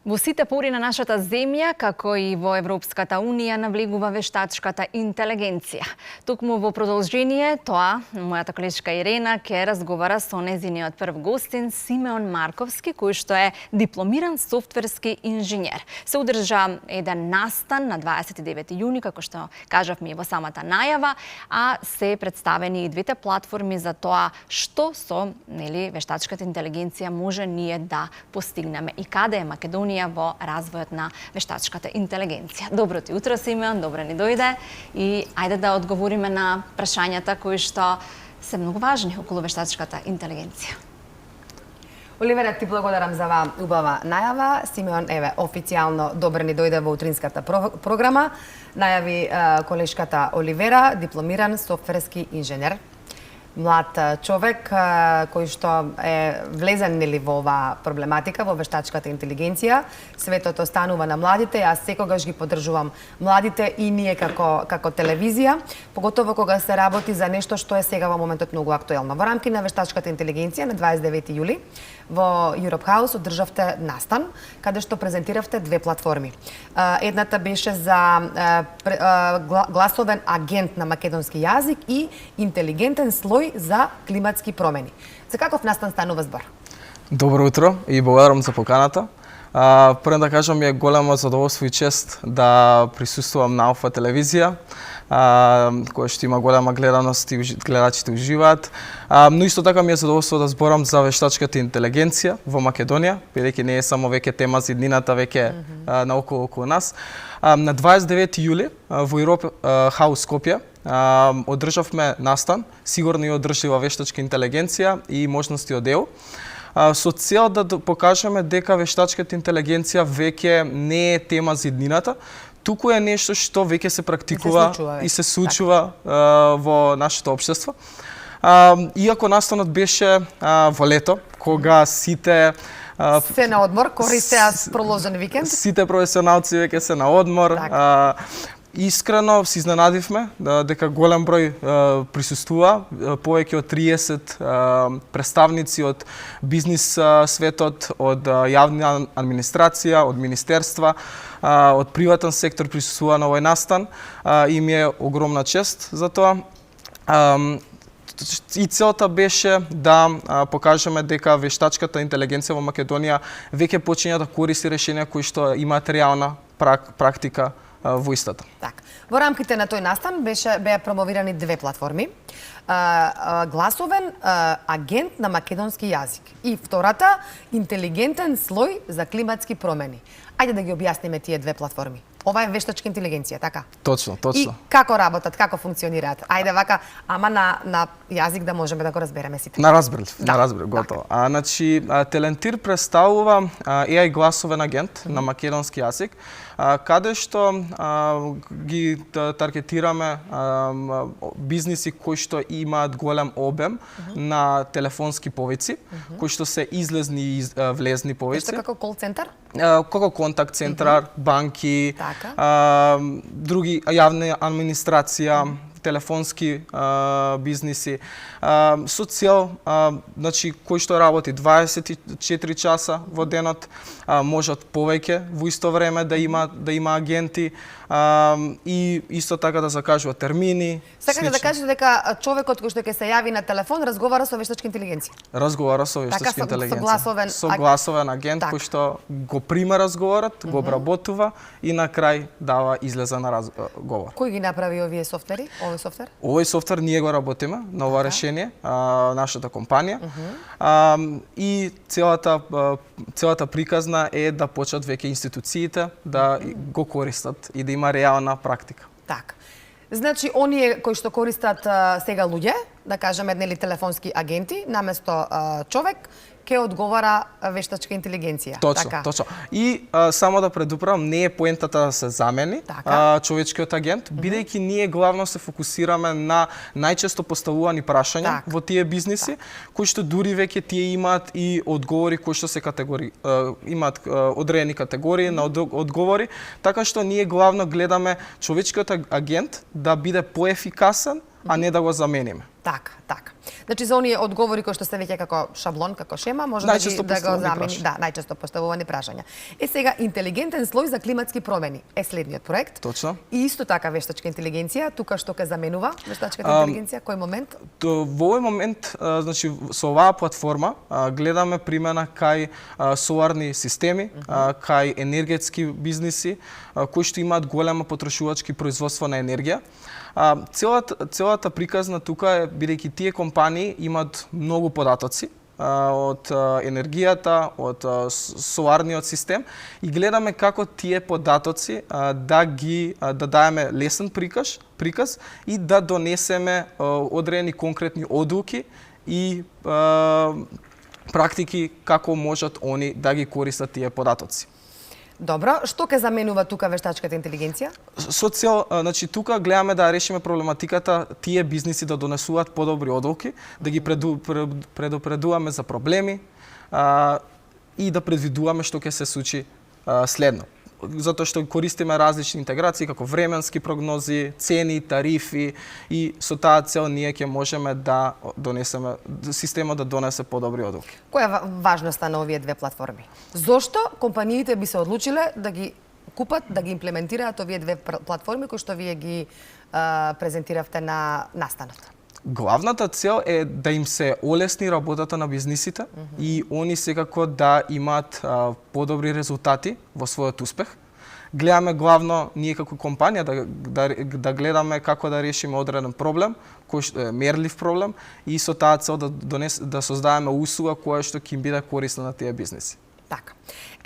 Во сите пори на нашата земја, како и во Европската Унија, навлегува вештачката интелигенција. Токму во продолжение тоа, мојата колешка Ирена ќе разговара со незиниот прв гостин Симеон Марковски, кој што е дипломиран софтверски инженер. Се одржа еден настан на 29 јуни, како што кажавме во самата најава, а се представени и двете платформи за тоа што со вештачката интелигенција може ние да постигнеме и каде е Македонија во развојот на вештачката интелигенција. Добро ти утро, Симеон, добро ни дојде и ајде да одговориме на прашањата кои што се многу важни околу вештачката интелигенција. Оливера, ти благодарам за оваа убава најава. Симеон, еве, официјално добро ни дојде во утринската програма. Најави колешката Оливера, дипломиран софтверски инженер. Млад човек кој што е влезен во оваа проблематика, во вештачката интелигенција. Светот останува на младите, јас секогаш ги поддржувам младите и ние како телевизија, поготово кога се работи за нешто што е сега во моментот многу актуелно. Во рамки на вештачката интелигенција на 29 јули во Europe House одржавте настан, каде што презентиравте две платформи. Едната беше за гласовен агент на македонски јазик и интелигентен слој за климатски промени. За каков настан станува збор? Добро утро и благодарам за поканата. Прво да кажам, е големо задоволство и чест да присуствувам на оваа телевизија, која што има голема гледаност и гледачите уживаат. Но исто така ми е задоволство да зборам за вештачката интелигенција во Македонија, бидејќи не е само веќе тема за иднината, веќе наоколу околу нас. На 29 јули во Europe House Скопје одржавме настан, сигурно и одржлива вештачка интелигенција и можности од ЕУ, со цел да покажеме дека вештачката интелигенција веќе не е тема за иднината, туку е нешто што веќе се практикува и се случува во нашето општество. Иако настанот беше во лето, кога сите се на одмор, користеа проложен викенд. Сите професионалци веќе се на одмор. Искрено се изненадивме дека голем број присуствува, повеќе од 30 представници од бизнис светот, од јавна администрација, од министерства, од приватен сектор присуствува на овој настан и ми е огромна чест за тоа. И целта беше да покажеме дека вештачката интелигенција во Македонија веќе почиња да користи решенија кои што имаат реална практика во истата. Так. Во рамките на тој настан беа промовирани две платформи. Гласовен агент на македонски јазик и втората интелигентен слој за климатски промени. Ајде да ги објасниме тие две платформи. Ова е вештачка интелигенција, така? Точно. И како работат, како функционираат? Ајде вака, ама на јазик да можеме да го разбереме сите. Разбрав, готово. Значи, Телентир представува AI гласовен агент на македонски јазик, каде што ги таргетираме бизниси кои што имаат голем обем на телефонски повици, кои што се излезни и влезни повици. Нешто како кол центар? Како контакт центар, банки, други јавна администрација, телефонски бизниси, со цел, значи, кој што работи 24 часа во денот, можат повеќе во исто време да има агенти и исто така да закажува термини. Сакате да кажете дека човекот кој што ќе се јави на телефон разговара со вештачка интелигенција? Разговара со вештачка интелигенција. Со гласовен агент кој што го прима разговорот, го обработува и на крај дава излеза на разговор. Кој ги направи овие софтвери? Овој софтвер ние го работиме на ова решение, нашата компанија. И целата приказна е да почнат веќе институциите да го користат и да има реална практика. Так. Значи, оние кои што користат сега луѓе, да кажеме телефонски агенти, наместо човек, ќе одговара вештачка интелигенција. Точно. И само да предупредам, не е поентата да се замени човечкиот агент, бидејќи ние главно се фокусираме на најчесто поставувани прашања во тие бизниси, кои што дури веќе тие имаат и одговори кои што се имаат одредени категории на одговори, така што ние главно гледаме човечкиот агент да биде поефикасен, а не да го замениме. Така. Значи за оние одговори кои што се веќе како шаблон, како шема, може да го замени, најчесто поставувани прашања. Сега интелигентен слој за климатски промени е следниот проект. Точно. И исто така вештачка интелигенција, тука што ќе заменува вештачката интелигенција, кој момент? Во овој момент, значи со оваа платформа гледаме примена кај соларни системи, кај енергетски бизниси кои што имаат голема потрошувачки производство на енергија. Целата приказна тука е бидејќи тие компании имаат многу податоци од енергијата, од соларниот систем и гледаме како тие податоци да даеме лесен приказ и да донесеме одредени конкретни одлуки и практики како можат они да ги користат тие податоци. Добро, што ќе заменува тука вештачката интелигенција? Со цел, значи тука гледаме да решиме проблематиката тие бизниси да донесуваат подобри одлуки, да ги предупредуваме за проблеми и да предвидуваме што ќе се случи следно. Затоа што користиме различни интеграции како временски прогнози, цени, тарифи и со таа цел ние ќе можеме да донесеме системот да донесе подобри одлуки. Која е важноста на овие две платформи? Зошто компаниите би се одлучиле да ги купат, да ги имплементираат овие две платформи кои што вие ги презентиравте на настанот? Главната цел е да им се олесни работата на бизнисите и они секако да имаат подобри резултати во својот успех. Гледаме главно ние како компанија да гледаме како да решиме одреден проблем, кој што е мерлив проблем и со таа цел да создадеме услуга која што ќе им биде корисна на тие бизниси. Така.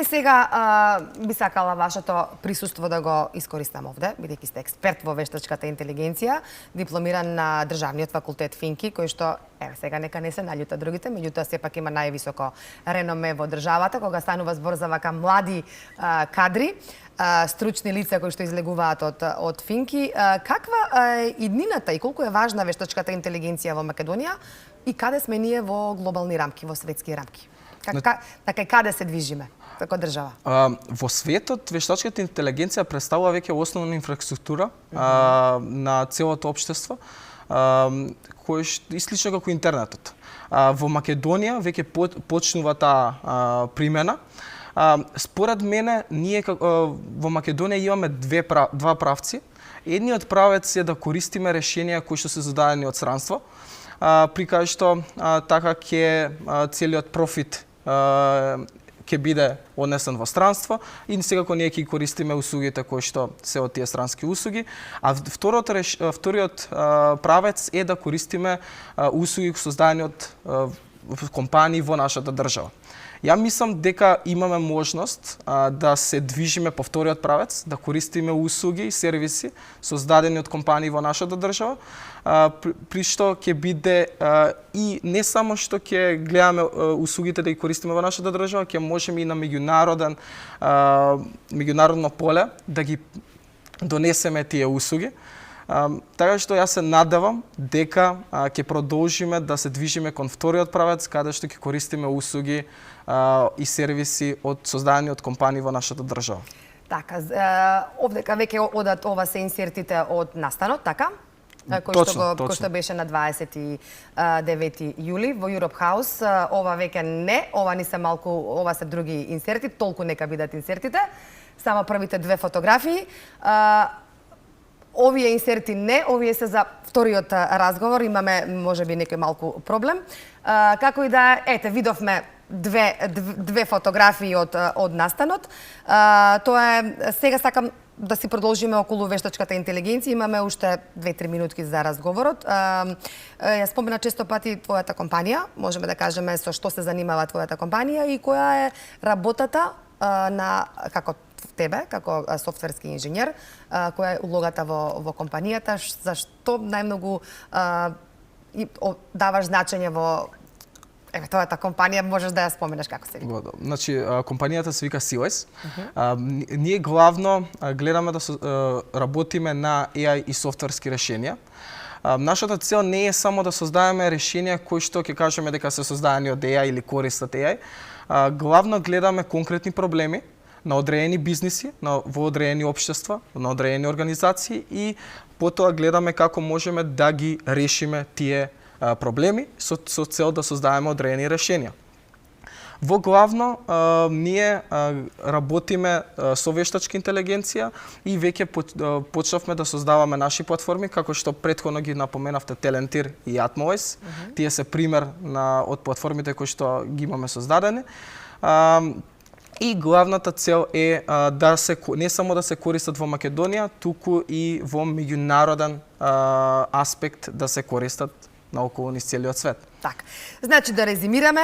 Сега би сакала вашето присуство да го искористам овде, бидејќи сте експерт во вештачката интелигенција, дипломиран на Државниот факултет Финки, кој што, сега нека не се наљута другите, меѓутоа сепак има највисоко реноме во државата, кога станува збор за вака млади кадри, стручни лица кои што излегуваат од Финки. Каква е иднината и колку е важна вештачката интелигенција во Македонија и каде сме ние во глобални рамки, во светски рамки? Така и каде се движиме како држава? Во светот вештачката интелигенција представува веќе основна инфраструктура на целото општество, кој е слично како интернетот. Во Македонија веќе почнува таа примена. Според мене, ние во Македонија имаме два правци. Едниот правец е да користиме решенија кои што се зададени од странство, при кај што така ќе целиот профит ќе биде однесен во странство и секако ние ќе користиме услугите кои што се од тие странски услуги. А вториот правец е да користиме услуги создадени од компании во нашата држава. Ја мислам дека имаме можност да се движиме по вториот правец, да користиме услуги и сервиси создадени од компании во нашата држава, при што ќе биде и не само што ќе гледаме услугите да ги користиме во нашата држава, ќе можеме и на меѓународно поле да ги донесеме тие услуги. Така што јас се надевам дека ќе продолжиме да се движиме кон вториот правец, каде што ќе користиме услуги и сервиси создадени од компании во нашата држава. Така, овдека веќе одат ова се инсертите од настанот, така? Кој што беше на 29 јули во Europe House. Ова веќе не, ова се други инсерти, толку нека бидат инсертите. Само првите две фотографии. Овие инсерти не, овие се за вториот разговор, имаме можеби некој малку проблем. Како и да, видовме две фотографии од настанот. Тоа е, сега сакам да си продолжиме околу вештачката интелигенција. Имаме уште 2-3 минутки за разговорот. Ја спомена често пати твојата компанија, можеме да кажеме со што се занимава твојата компанија и која е работата на како тебе, како софтверски инженер, која е улогата во компанијата, зашто најмногу даваш значење во твојата компанија, можеш да ја споменеш како се вика? Значи, компанијата се вика Seawise. Ние главно гледаме да работиме на AI и софтверски решенија. Нашата цел не е само да создаваме решенија кои што ќе кажеме дека се создадени од AI или користат AI. Главно гледаме конкретни проблеми на одредени бизниси, во одредени општества, на одредени организации и потоа гледаме како можеме да ги решиме тие проблеми со цел да создадеме одредени решенија. Во главно, ние работиме со вештачка интелигенција и веќе почнавме да создаваме наши платформи, како што претходно ги напоменавте Телентир и Atmovoice. Тие се пример од платформите кои што ги имаме создадени. И главната цел е не само да се користат во Македонија, туку и во меѓународен аспект да се користат наоколу низ целиот свет. Так. Значи да резимираме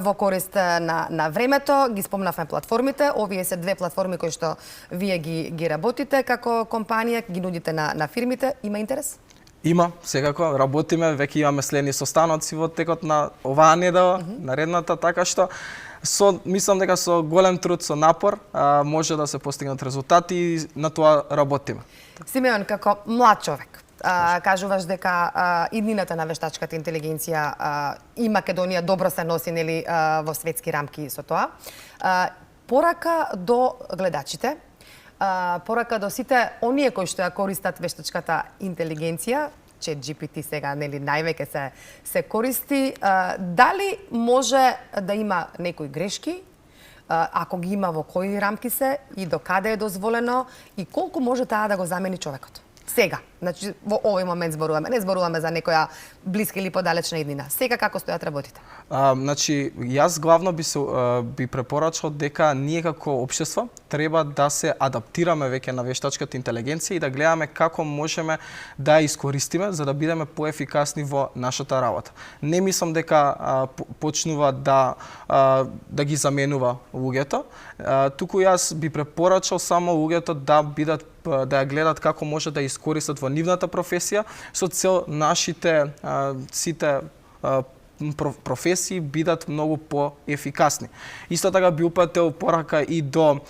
во корист на времето, ги спомнавме платформите. Овие се две платформи кои што вие ги работите како компанија, ги нудите на фирмите. Има интерес? Има, секако, работиме, веќе имаме следни состаноци во текот на оваа недела, наредната, така што мислам дека со голем труд, со напор, може да се постигнат резултати и на тоа работиме. Симеон, како млад човек, кажуваш дека иднината на вештачката интелигенција и Македонија добро се носи нели во светски рамки со тоа. Порака до гледачите, порака до сите оние кои што ја користат вештачката интелигенција, ChatGPT сега нели највеќе се користи, дали може да има некои грешки, ако ги има, во кои рамки се и до каде е дозволено и колку може таа да го замени човекот? Сега, значи во овој момент зборуваме, не зборуваме за некоја блиска или подалечна иднина. Сега како стојат работите? Значи, јас главно би препорачал дека ние како општество треба да се адаптираме веќе на вештачката интелигенција и да гледаме како можеме да ја искористиме за да бидеме поефикасни во нашата работа. Не мислам дека почнува да ги заменува луѓето, туку јас би препорачал само луѓето да ја гледат како може да искористат во нивната професија со цел нашите сите професии бидат многу поефикасни. Исто така би упатил порака и до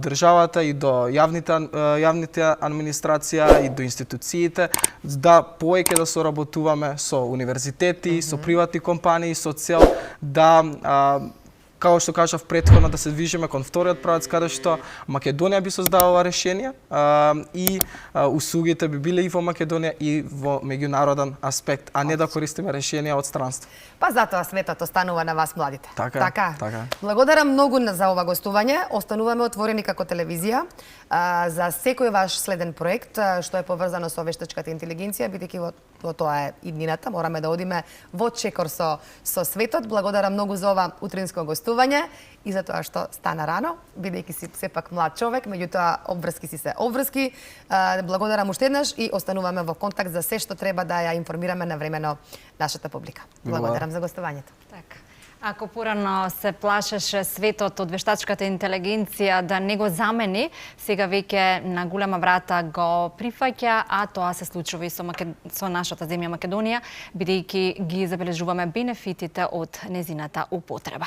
државата и до јавните администрација и до институциите да повеќе да соработуваме со универзитети, со приватни компании со цел да како што кажав претходно, да се движиме кон вториот правец каде што Македонија би создавала решенија и услугите би биле и во Македонија и во меѓународен аспект, а не да користиме решенија од странство. Па затоа светот останува на вас младите. Така. Благодарам многу за ова гостување. Остануваме отворени како телевизија за секој ваш следен проект што е поврзано со вештачката интелигенција, бидејќи во тоа е иднината, мораме да одиме во чекор со светот. Благодарам многу за ова утринско гостување и за тоа што стана рано, бидејќи си сепак млад човек, меѓутоа обврски си се обврски. Благодарам уште еднаш и остануваме во контакт за се што треба да ја информираме навремено нашата публика. Благодарам за гостувањето. Така. Ако порано се плашеше светот од вештачката интелигенција да не го замени, сега веќе на голема врата го прифаќа, а тоа се случува и со нашата земја Македонија, бидејќи ги забележуваме бенефитите од незината употреба.